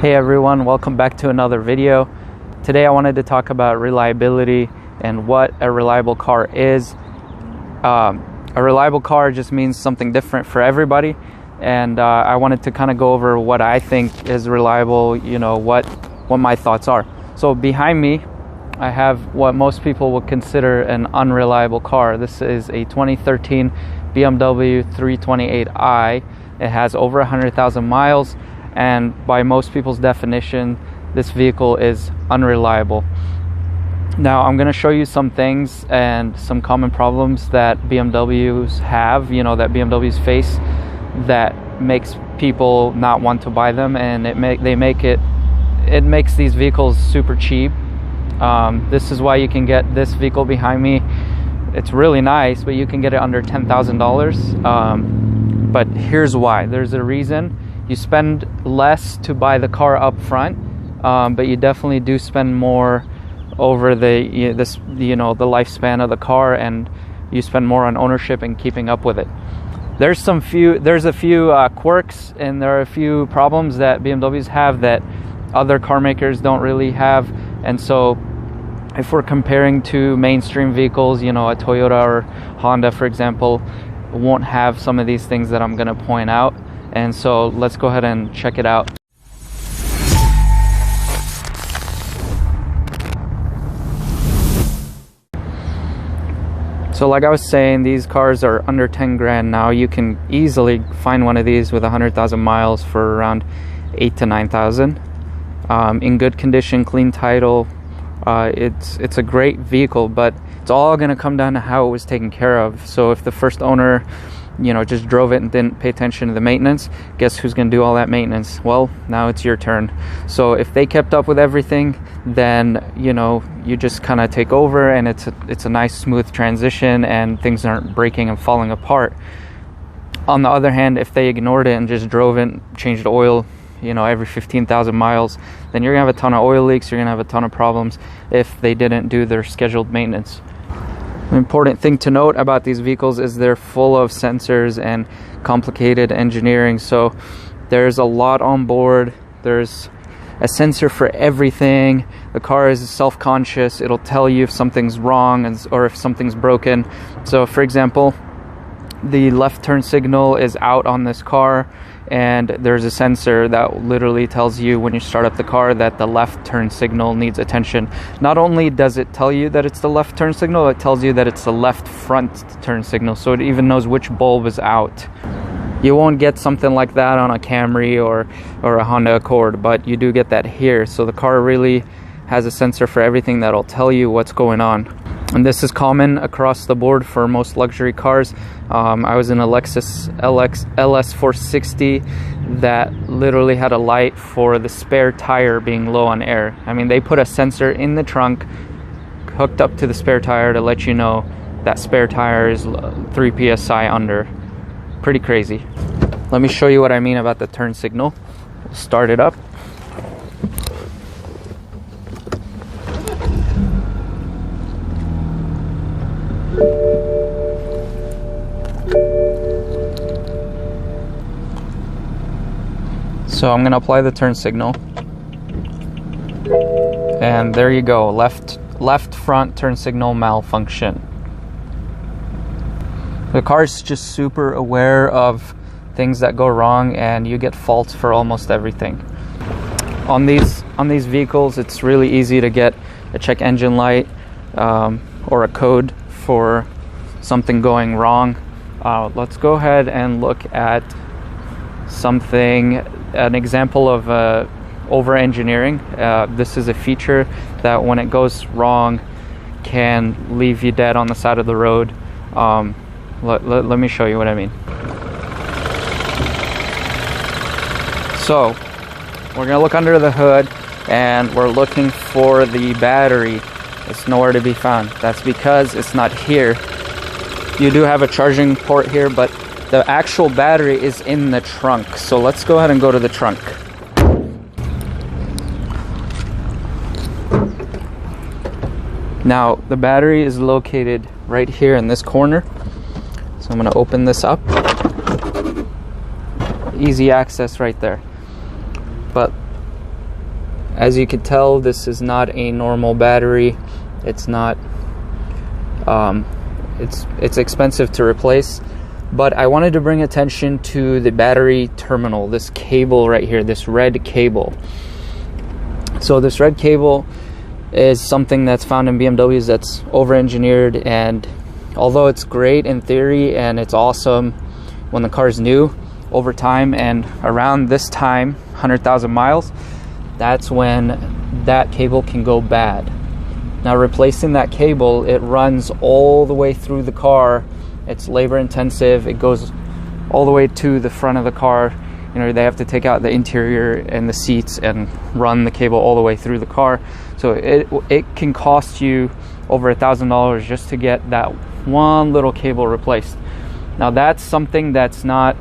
Hey everyone, welcome back to another video. Today I wanted to talk about reliability and what a reliable car is. A reliable car just means something different for everybody, and I wanted to kind of go over what I think is reliable, what my thoughts are. So behind me I have what most people would consider an unreliable car. This is a 2013 BMW 328i. It has over 100,000 miles, and by most people's definition, this vehicle is unreliable. Now I'm going to show you some things and some common problems that BMWs have, that BMWs face, that makes people not want to buy them, and it makes these vehicles super cheap. This is why you can get this vehicle behind me. It's really nice, but you can get it under $10,000. But here's why. There's a reason. You spend less to buy the car up front, but you definitely do spend more over the lifespan of the car, and you spend more on ownership and keeping up with it. There's a few quirks, and there are a few problems that BMWs have that other car makers don't really have. And so if we're comparing to mainstream vehicles, a Toyota or Honda, for example, won't have some of these things that I'm going to point out. And so let's go ahead and check it out. So like I was saying, these cars are under 10 grand now. You can easily find one of these with 100,000 miles for around 8 to 9,000. In good condition, clean title. It's a great vehicle, but it's all going to come down to how it was taken care of. So if the first owner just drove it and didn't pay attention to the maintenance, guess who's going to do all that maintenance? Well, now it's your turn. So if they kept up with everything, then you just kind of take over, and it's a nice smooth transition, and things aren't breaking and falling apart. On the other hand, if they ignored it and just drove it and changed oil every 15,000 miles, then you're gonna have a ton of oil leaks, you're gonna have a ton of problems if they didn't do their scheduled maintenance. An important thing to note about these vehicles is they're full of sensors and complicated engineering. So there's a lot on board. There's a sensor for everything. The car is self-conscious. It'll tell you if something's wrong or if something's broken. So for example, the left turn signal is out on this car, and there's a sensor that literally tells you when you start up the car that the left turn signal needs attention. Not only does it tell you that it's the left turn signal, it tells you that it's the left front turn signal, so it even knows which bulb is out. You won't get something like that on a Camry or a Honda Accord, but you do get that here. So the car really has a sensor for everything that'll tell you what's going on. And this is common across the board for most luxury cars. I was in a Lexus LS460 that literally had a light for the spare tire being low on air. I mean, they put a sensor in the trunk hooked up to the spare tire to let you know that spare tire is 3 psi under. Pretty crazy. Let me show you what I mean about the turn signal. We'll start it up. So I'm going to apply the turn signal, and there you go, left front turn signal malfunction. The car's just super aware of things that go wrong, and you get faults for almost everything. On these vehicles, it's really easy to get a check engine light or a code for something going wrong. Let's go ahead and look at an example of over-engineering. This is a feature that when it goes wrong can leave you dead on the side of the road. Let me show you what I mean. So we're gonna look under the hood, and we're looking for the battery. It's nowhere to be found. That's because it's not here. You do have a charging port here, but the actual battery is in the trunk. So let's go ahead and go to the trunk. Now, the battery is located right here in this corner. So I'm going to open this up. Easy access right there. But As you can tell, this is not a normal battery. It's not, it's expensive to replace. But I wanted to bring attention to the battery terminal, this cable right here, this red cable. So this red cable is something that's found in BMWs that's over-engineered, and although it's great in theory and it's awesome when the car is new, over time and around this time, 100,000 miles, that's when that cable can go bad. Now replacing that cable, it runs all the way through the car. It's labor intensive. It goes all the way to the front of the car. You know, they have to take out the interior and the seats and run the cable all the way through the car. So it can cost you over $1,000 just to get that one little cable replaced. Now that's something that's not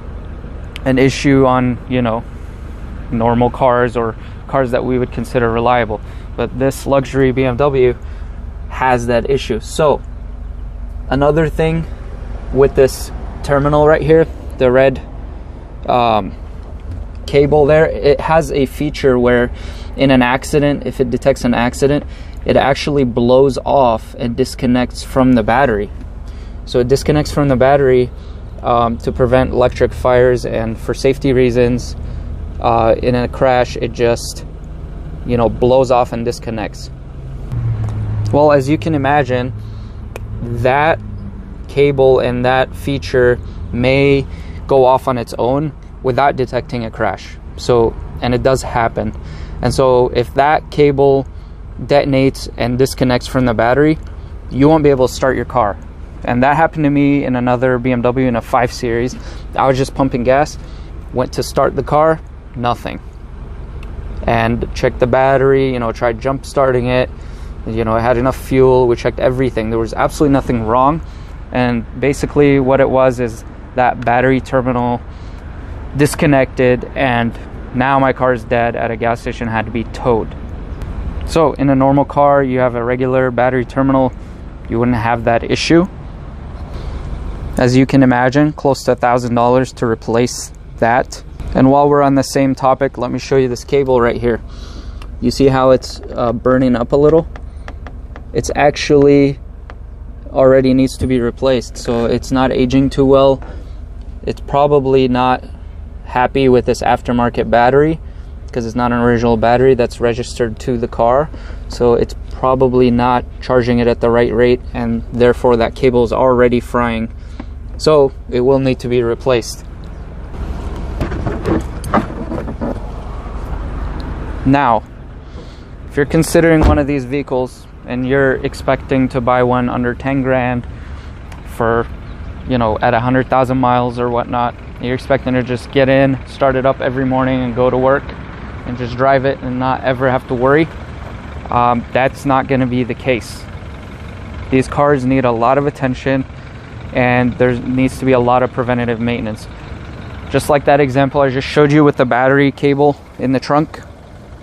an issue on, you know, normal cars or cars that we would consider reliable. But this luxury BMW has that issue. So another thing with this terminal right here, the red cable there, it has a feature where in an accident, if it detects an accident, it actually blows off and disconnects from the battery. So it disconnects from the battery to prevent electric fires, and for safety reasons, in a crash, it just, you know, blows off and disconnects. Well, as you can imagine, that cable and that feature may go off on its own without detecting a crash. So, and it does happen. And so if that cable detonates and disconnects from the battery, you won't be able to start your car. And that happened to me in another BMW in a 5 Series. I was just pumping gas, went to start the car, nothing. And checked the battery, you know, tried jump starting it, you know, it had enough fuel, we checked everything. There was absolutely nothing wrong. And basically what it was is that battery terminal disconnected, and now my car is dead at a gas station, had to be towed. So in a normal car, you have a regular battery terminal, you wouldn't have that issue. As you can imagine, close to $1,000 to replace that. And while we're on the same topic, let me show you this cable right here. You see how it's burning up a little? It's actually already needs to be replaced, so it's not aging too well. It's probably not happy with this aftermarket battery because it's not an original battery that's registered to the car, so it's probably not charging it at the right rate, and therefore that cable is already frying, so it will need to be replaced. Now, if you're considering one of these vehicles and you're expecting to buy one under 10 grand for, you know, at 100,000 miles or whatnot, you're expecting to just get in, start it up every morning and go to work and just drive it and not ever have to worry, that's not going to be the case. These cars need a lot of attention, and there needs to be a lot of preventative maintenance. Just like that example I just showed you with the battery cable in the trunk,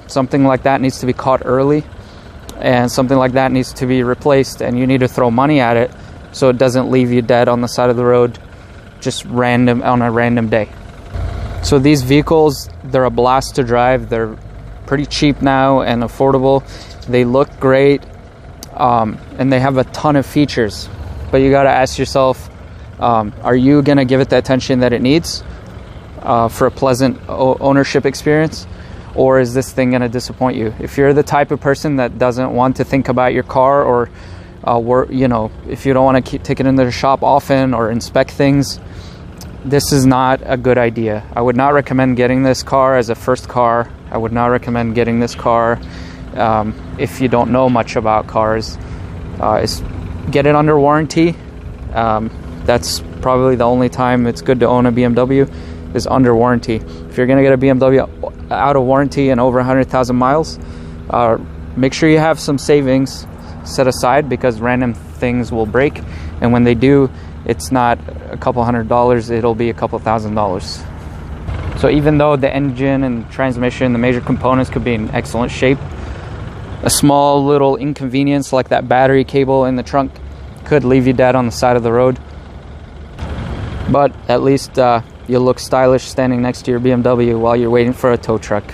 something like that needs to be caught early, and something like that needs to be replaced, and you need to throw money at it so it doesn't leave you dead on the side of the road just random on a random day. So these vehicles, they're a blast to drive. They're pretty cheap now and affordable. They look great, and they have a ton of features, but you got to ask yourself, are you gonna give it the attention that it needs for a pleasant ownership experience? Or is this thing going to disappoint you? If you're the type of person that doesn't want to think about your car, or you know, if you don't want to keep taking it into the shop often or inspect things, this is not a good idea. I would not recommend getting this car as a first car. I would not recommend getting this car if you don't know much about cars. Get it under warranty. That's probably the only time it's good to own a BMW, is under warranty. If you're going to get a BMW out of warranty and over 100,000 miles, make sure you have some savings set aside, because random things will break, and when they do, it's not a couple $100, it'll be a couple $1,000s. So even though the engine and transmission, the major components, could be in excellent shape, a small little inconvenience like that battery cable in the trunk could leave you dead on the side of the road. But at least you'll look stylish standing next to your BMW while you're waiting for a tow truck.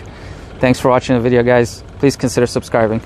Thanks for watching the video, guys. Please consider subscribing.